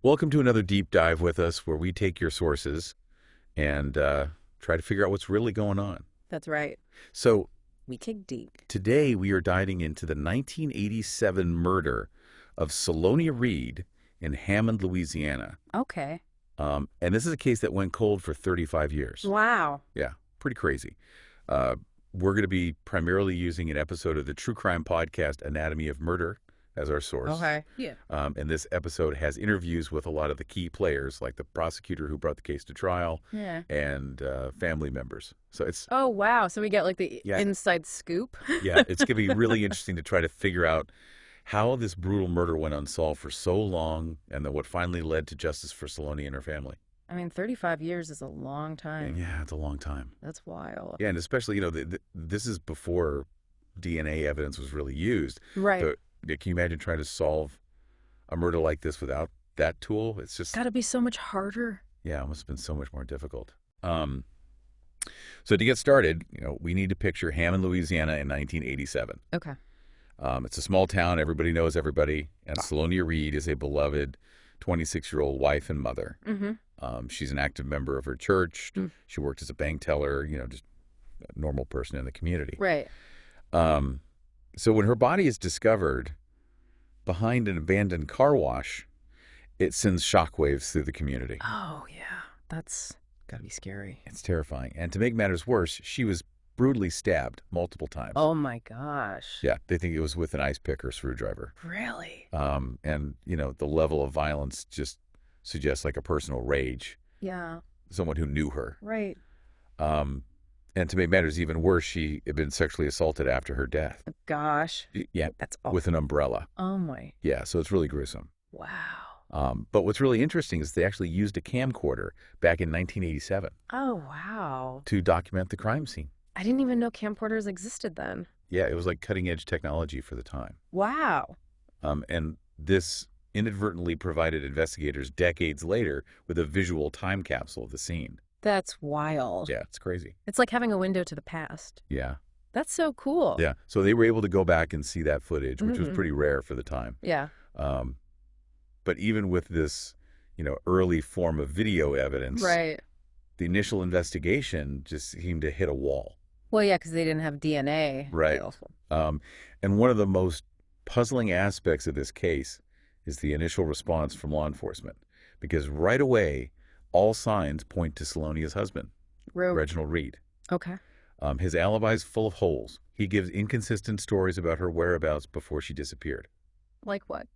Welcome to another deep dive with us where we take your sources and try to figure out what's really going on. That's right. So We dig deep. today we are diving into the 1987 murder of Salonia Reed in Hammond, Louisiana. Okay. And this is a case that went cold for 35 years. Wow. Yeah, pretty crazy. We're going to be primarily using an episode of the true crime podcast Anatomy of Murder as our source. Okay. Yeah. And this episode has interviews with a lot of the key players, like the prosecutor who brought the case to trial Yeah. and family members. So it's, Oh, wow. So we get like the Yeah. inside scoop. yeah, it's going to be really interesting to try to figure out how this brutal murder went unsolved for so long and then what finally led to justice for Salonia and her family. I mean, 35 years is a long time. And yeah, it's a long time. That's wild. Yeah, and especially, this is before DNA evidence was really used. Right. So, can you imagine trying to solve a murder like this without that tool? It's just, Got to be so much harder. yeah, it must have been so much more difficult. So to get started, we need to picture Hammond, Louisiana in 1987. Okay. It's a small town. Everybody knows everybody. And Salonia Reed is a beloved 26-year-old wife and mother. Mm-hmm. She's an active member of her church. Mm. She worked as a bank teller, just a normal person in the community. Right. So when her body is discovered behind an abandoned car wash, it sends shockwaves through the community. Oh, yeah. That's got to be scary. It's terrifying. And to make matters worse, she was brutally stabbed multiple times. Oh, my gosh. Yeah, they think it was with an ice pick or screwdriver. Really? And, the level of violence just suggests like a personal rage, Yeah. someone who knew her. Right. And to make matters even worse, she had been sexually assaulted after her death. Gosh. Yeah, That's awful. with an umbrella. Oh, my. Yeah, so it's really gruesome. Wow. But what's really interesting is they actually used a camcorder back in 1987 Oh, wow. to document the crime scene. I didn't even know camcorders existed then. Yeah, it was like cutting edge technology for the time. Wow. And this inadvertently provided investigators decades later with a visual time capsule of the scene. That's wild. Yeah, it's crazy. It's like having a window to the past. Yeah. That's so cool. Yeah. So they were able to go back and see that footage, which was Mhm. pretty rare for the time. Yeah. But even with this, early form of video evidence, Right. the initial investigation just seemed to hit a wall. Well, yeah, because they didn't have DNA. Right. And one of the most puzzling aspects of this case is the initial response from law enforcement, because right away, all signs point to Salonia's husband, Reginald Reed. Okay. His alibi is full of holes. He gives inconsistent stories about her whereabouts before she disappeared. Like what?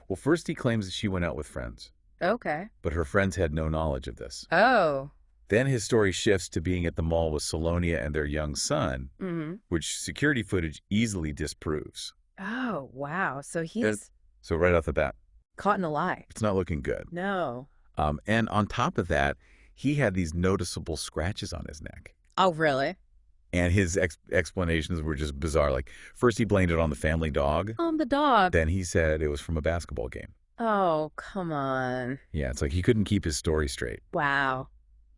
Well, first he claims that she went out with friends, Okay. but her friends had no knowledge of this. Oh. Then his story shifts to being at the mall with Salonia and their young son, Mm-hmm. which security footage easily disproves. Oh, wow. So he's So right off the bat, caught in a lie. it's not looking good. No. And on top of that, he had these noticeable scratches on his neck. Oh, really? And his explanations were just bizarre. Like, first he blamed it on the family dog. The dog. Then he said it was from a basketball game. Oh, come on. Yeah, it's like he couldn't keep his story straight. Wow.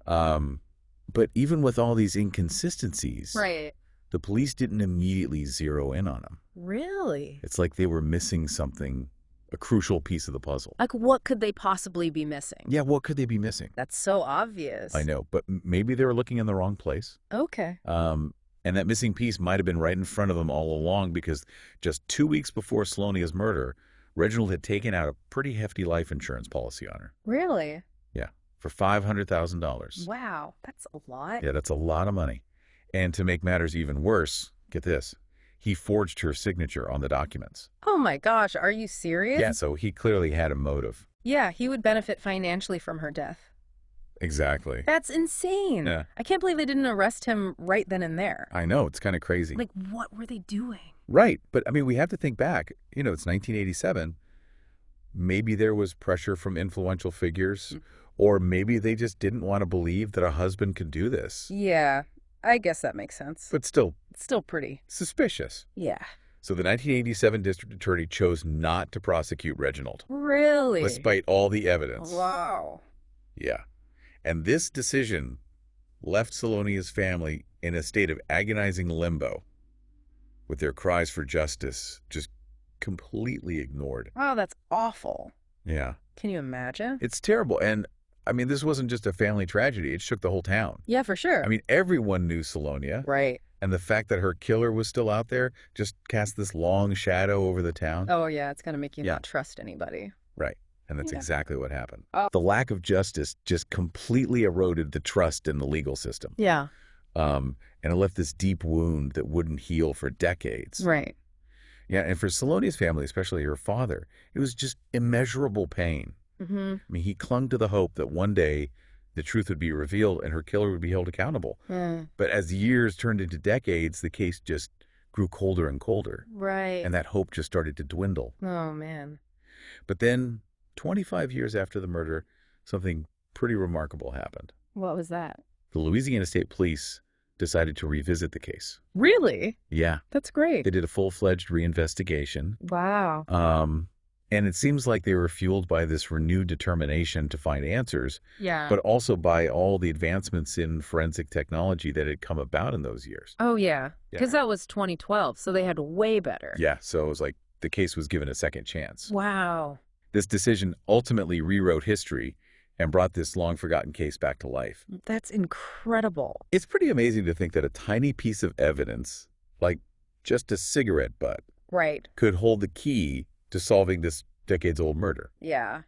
But even with all these inconsistencies, Right. the police didn't immediately zero in on him. Really? It's like they were missing something, a crucial piece of the puzzle. Like, what could they possibly be missing? Yeah, what could they be missing? That's so obvious. I know, but maybe they were looking in the wrong place. Okay. And that missing piece might have been right in front of them all along, because just 2 weeks before Salonia's murder, Reginald had taken out a pretty hefty life insurance policy on her. Really? Yeah, for $500,000. Wow. That's a lot. Yeah, that's a lot of money. And to make matters even worse, get this, he forged her signature on the documents. Oh, my gosh. Are you serious? Yeah, so he clearly had a motive. Yeah, he would benefit financially from her death. Exactly. That's insane. Yeah. I can't believe they didn't arrest him right then and there. I know, it's kind of crazy. Like, what were they doing? Right, but I mean, we have to think back. It's 1987. Maybe there was pressure from influential figures, or maybe they just didn't want to believe that a husband could do this. Yeah, I guess that makes sense. But still, It's still pretty. suspicious. Yeah. So the 1987 district attorney chose not to prosecute Reginald, Really? despite all the evidence. Wow. Yeah. And this decision left Salonia's family in a state of agonizing limbo, with their cries for justice just completely ignored. Oh, that's awful. Yeah. Can you imagine? It's terrible. And, I mean, this wasn't just a family tragedy. It shook the whole town. Yeah, for sure. I mean, everyone knew Salonia. Right. And the fact that her killer was still out there just cast this long shadow over the town. Oh, yeah, it's going to make you Yeah. not trust anybody. Right. And that's Yeah. exactly what happened. Oh. The lack of justice just completely eroded the trust in the legal system. Yeah. And it left this deep wound that wouldn't heal for decades. Right. Yeah, and for Salonia's family, especially her father, it was just immeasurable pain. Mm-hmm. I mean, he clung to the hope that one day the truth would be revealed and her killer would be held accountable. But as the years turned into decades, the case just grew colder and colder. Right. And that hope just started to dwindle. Oh, man. But then, 25 years after the murder, something pretty remarkable happened. What was that? The Louisiana State Police decided to revisit the case. Really? Yeah. That's great. They did a full-fledged reinvestigation. Wow. And it seems like they were fueled by this renewed determination to find answers, Yeah. but also by all the advancements in forensic technology that had come about in those years. Oh, yeah. Yeah. Because that was 2012, so they had way better. Yeah, so it was like the case was given a second chance. Wow. This decision ultimately rewrote history and brought this long-forgotten case back to life. That's incredible. It's pretty amazing to think that a tiny piece of evidence, like just a cigarette butt, Right. could hold the key to solving this decades-old murder. Yeah.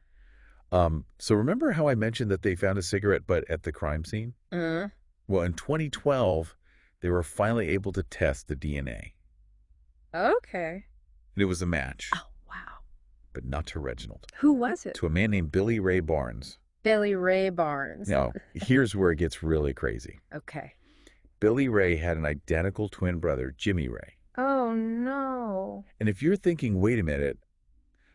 So remember how I mentioned that they found a cigarette butt at the crime scene? Mm. Well, in 2012, they were finally able to test the DNA. Okay. And it was a match, Oh, wow. but not to Reginald, Who was it? to a man named Billy Ray Barnes. Billy Ray Barnes. Now, here's where it gets really crazy. Okay. Billy Ray had an identical twin brother, Jimmy Ray. Oh, no. And if you're thinking, wait a minute,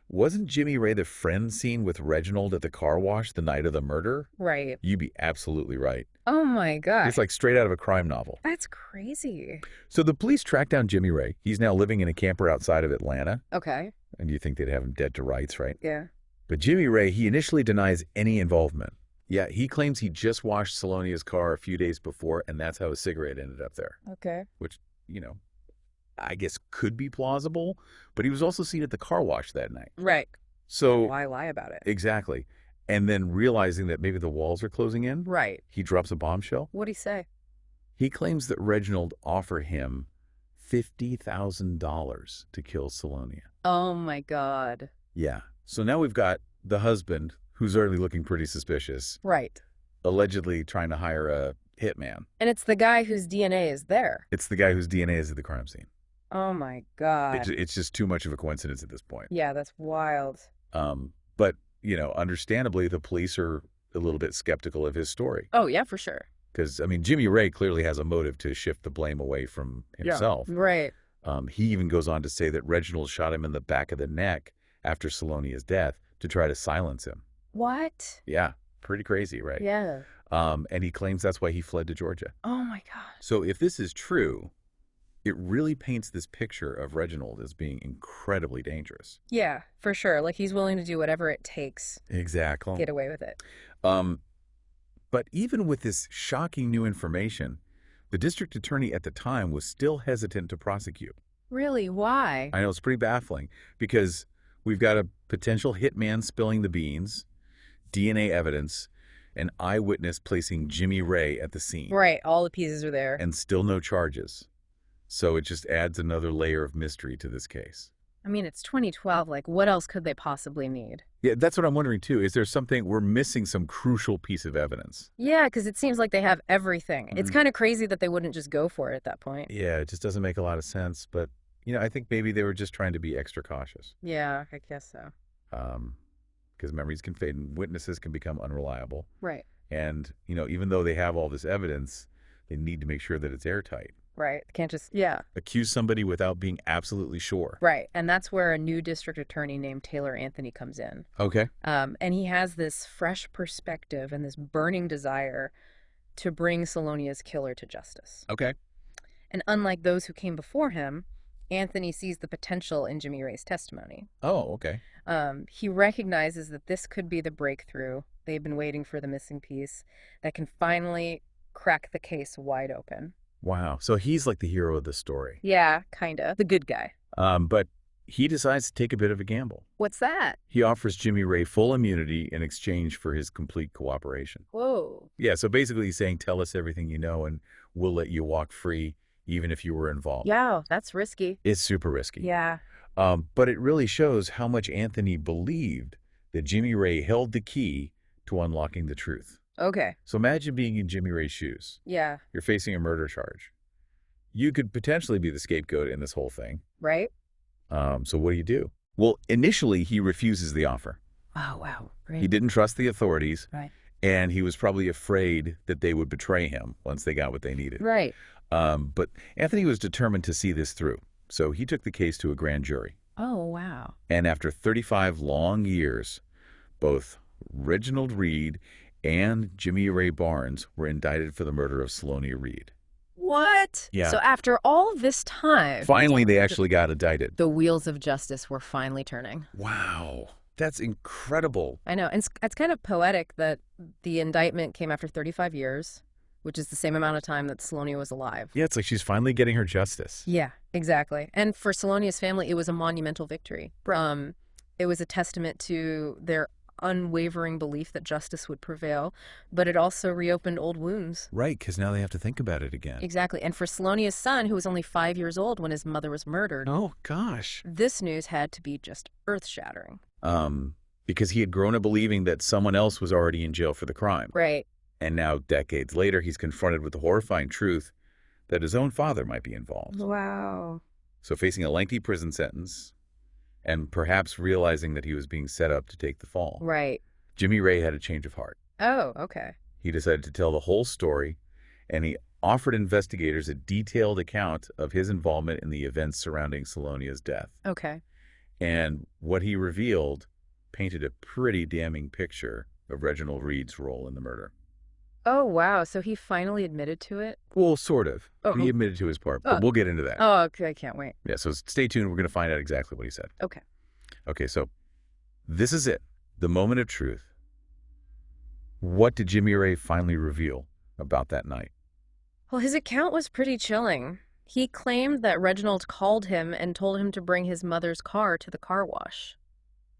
wasn't Jimmy Ray the friend seen with Reginald at the car wash the night of the murder? Right. You'd be absolutely right. Oh, my God. It's like straight out of a crime novel. That's crazy. So the police tracked down Jimmy Ray. He's now living in a camper outside of Atlanta. Okay. And you think they'd have him dead to rights, right? Yeah. But Jimmy Ray, he initially denies any involvement. Yeah, he claims he just washed Salonia's car a few days before, and that's how a cigarette ended up there. Okay. Which, I guess could be plausible, but he was also seen at the car wash that night. Right. So, Why lie about it? exactly. And then realizing that maybe the walls are closing in, Right. he drops a bombshell. What'd he say? He claims that Reginald offered him $50,000 to kill Salonia. Oh, my God. Yeah. So now we've got the husband, who's already looking pretty suspicious, Right. allegedly trying to hire a hitman. And it's the guy whose DNA is there. It's the guy whose DNA is at the crime scene. Oh, my God. It's just too much of a coincidence at this point. Yeah, that's wild. But, understandably, the police are a little bit skeptical of his story. Oh, yeah, for sure. Because, Jimmy Ray clearly has a motive to shift the blame away from himself. Right. He even goes on to say that Reginald shot him in the back of the neck after Salonia's death to try to silence him. What? Yeah, pretty crazy, right? Yeah. And he claims that's why he fled to Georgia. Oh, my God. So if this is true, it really paints this picture of Reginald as being incredibly dangerous. Yeah, for sure. Like, he's willing to do whatever it takes. Exactly. Get away with it. But even with this shocking new information, the district attorney at the time was still hesitant to prosecute. Really? Why? I know it's pretty baffling because we've got a potential hitman spilling the beans, DNA evidence, an eyewitness placing Jimmy Ray at the scene. Right. All the pieces are there. And still no charges. So it just adds another layer of mystery to this case. I mean, it's 2012. Like, what else could they possibly need? Yeah, that's what I'm wondering too. Is there something, we're missing some crucial piece of evidence? Yeah, because it seems like they have everything. It's kind of crazy that they wouldn't just go for it at that point. Yeah, it just doesn't make a lot of sense. But, I think maybe they were just trying to be extra cautious. Yeah, I guess so. Because memories can fade and witnesses can become unreliable. Right. And, even though they have all this evidence, they need to make sure that it's airtight. Right. Can't just, yeah. Accuse somebody without being absolutely sure. Right. And that's where a new district attorney named Taylor Anthony comes in. Okay. And he has this fresh perspective and this burning desire to bring Salonia's killer to justice. Okay. And unlike those who came before him, Anthony sees the potential in Jimmy Ray's testimony. Oh, okay. He recognizes that this could be the breakthrough they've been waiting for, the missing piece that can finally crack the case wide open. Wow. So he's like the hero of the story. Yeah, kind of. The good guy. But he decides to take a bit of a gamble. What's that? He offers Jimmy Ray full immunity in exchange for his complete cooperation. Whoa. Yeah, so basically he's saying, tell us everything you know and we'll let you walk free even if you were involved. Yeah, that's risky. It's super risky. Yeah. But it really shows how much Anthony believed that Jimmy Ray held the key to unlocking the truth. Okay. So imagine being in Jimmy Ray's shoes. Yeah. You're facing a murder charge. You could potentially be the scapegoat in this whole thing. Right? So what do? Well, initially, he refuses the offer. Oh, wow. Great. He didn't trust the authorities. Right. And he was probably afraid that they would betray him once they got what they needed. Right. But Anthony was determined to see this through. So he took the case to a grand jury. Oh, wow. And after 35 long years, both Reginald Reed and Jimmy Ray Barnes were indicted for the murder of Salonia Reed. What? Yeah. So after all this time, Finally, they actually got indicted. the wheels of justice were finally turning. Wow. That's incredible. I know. And it's kind of poetic that the indictment came after 35 years, which is the same amount of time that Salonia was alive. Yeah, it's like she's finally getting her justice. Yeah, exactly. And for Salonia's family, it was a monumental victory. It was a testament to their unwavering belief that justice would prevail, but it also reopened old wounds. Right, because now they have to think about it again. Exactly. And for Salonia's son, who was only 5 years old when his mother was murdered, Oh, gosh. this news had to be just earth-shattering. Because he had grown up believing that someone else was already in jail for the crime. Right. And now, decades later, he's confronted with the horrifying truth that his own father might be involved. Wow. So facing a lengthy prison sentence and perhaps realizing that he was being set up to take the fall, Right. Jimmy Ray had a change of heart. Oh, okay. He decided to tell the whole story, and he offered investigators a detailed account of his involvement in the events surrounding Salonia's death. Okay. And what he revealed painted a pretty damning picture of Reginald Reed's role in the murder. Oh, wow. So he finally admitted to it? Well, sort of. Oh. He admitted to his part, but Oh. we'll get into that. Oh, okay. I can't wait. Yeah, so stay tuned. We're going to find out exactly what he said. Okay. Okay, so this is it. The moment of truth. What did Jimmy Ray finally reveal about that night? Well, his account was pretty chilling. He claimed that Reginald called him and told him to bring his mother's car to the car wash.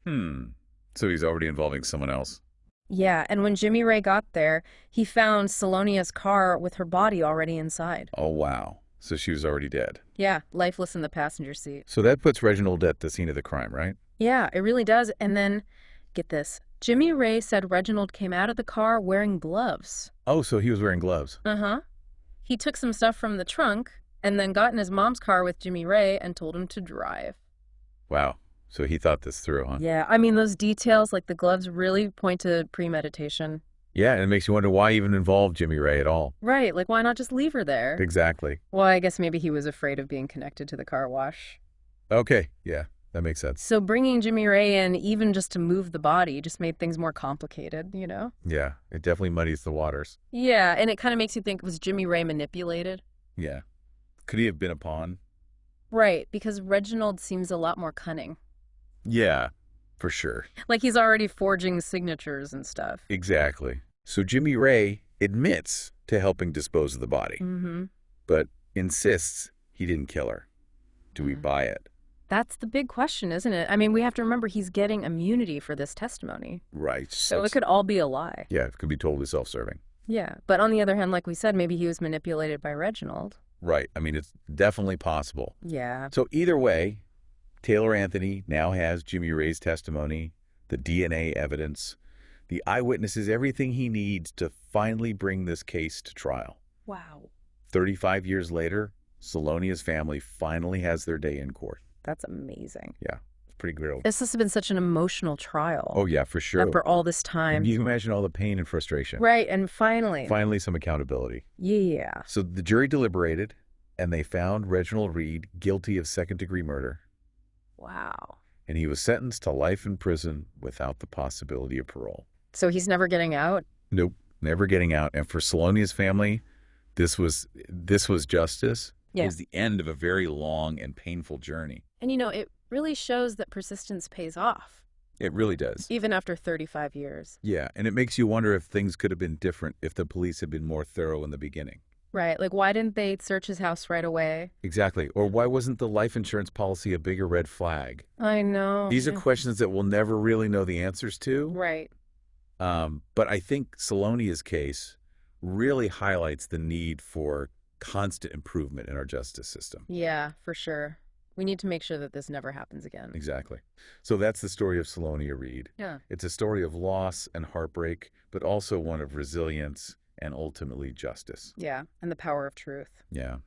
So he's already involving someone else. Yeah, and when Jimmy Ray got there, he found Salonia's car with her body already inside. Oh, wow. So she was already dead. Yeah, lifeless in the passenger seat. So that puts Reginald at the scene of the crime, right? Yeah, it really does. And then, get this, Jimmy Ray said Reginald came out of the car wearing gloves. Oh, so he was wearing gloves. Uh-huh. He took some stuff from the trunk and then got in his mom's car with Jimmy Ray and told him to drive. Wow. So he thought this through, huh? Yeah, I mean, those details, like the gloves, really point to premeditation. Yeah, and it makes you wonder why even involve Jimmy Ray at all. Right, like why not just leave her there? Exactly. Well, I guess maybe he was afraid of being connected to the car wash. Okay, yeah, that makes sense. So bringing Jimmy Ray in, even just to move the body, just made things more complicated, you know? Yeah, it definitely muddies the waters. Yeah, and it kind of makes you think, was Jimmy Ray manipulated? Yeah. Could he have been a pawn? Right, because Reginald seems a lot more cunning. Yeah, for sure. Like he's already forging signatures and stuff. Exactly. So Jimmy Ray admits to helping dispose of the body, Mm-hmm. but insists he didn't kill her. Do we buy it? That's the big question, isn't it? I mean, we have to remember he's getting immunity for this testimony. Right. So it could all be a lie. Yeah, it could be totally self-serving. Yeah, but on the other hand, like we said, maybe he was manipulated by Reginald. Right. I mean, it's definitely possible. Yeah. So either way, Taylor Anthony now has Jimmy Ray's testimony, the DNA evidence, the eyewitnesses, everything he needs to finally bring this case to trial. Wow. 35 years later, Salonia's family finally has their day in court. That's amazing. Yeah, it's pretty great. This has been such an emotional trial. Oh, yeah, for sure. After all this time. You can imagine all the pain and frustration. Right, and finally. Finally, some accountability. Yeah. So the jury deliberated, and they found Reginald Reed guilty of second-degree murder. Wow. And he was sentenced to life in prison without the possibility of parole. So he's never getting out? Nope, never getting out. And for Salonia's family, this was justice. Yeah. It was the end of a very long and painful journey. And you know, it really shows that persistence pays off. It really does. Even after 35 years. Yeah, and it makes you wonder if things could have been different if the police had been more thorough in the beginning. Right. Like, why didn't they search his house right away? Exactly. Or why wasn't the life insurance policy a bigger red flag? I know. These are Yeah. questions that we'll never really know the answers to. Right. But I think Salonia's case really highlights the need for constant improvement in our justice system. Yeah, for sure. We need to make sure that this never happens again. Exactly. So that's the story of Salonia Reed. Yeah. It's a story of loss and heartbreak, but also one of resilience and ultimately justice. Yeah. And the power of truth. Yeah.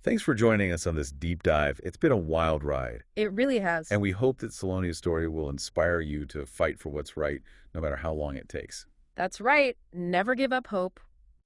Thanks for joining us on this deep dive. It's been a wild ride, It really has. and we hope that Salonia's story will inspire you to fight for what's right, no matter how long it takes. That's right. Never give up hope.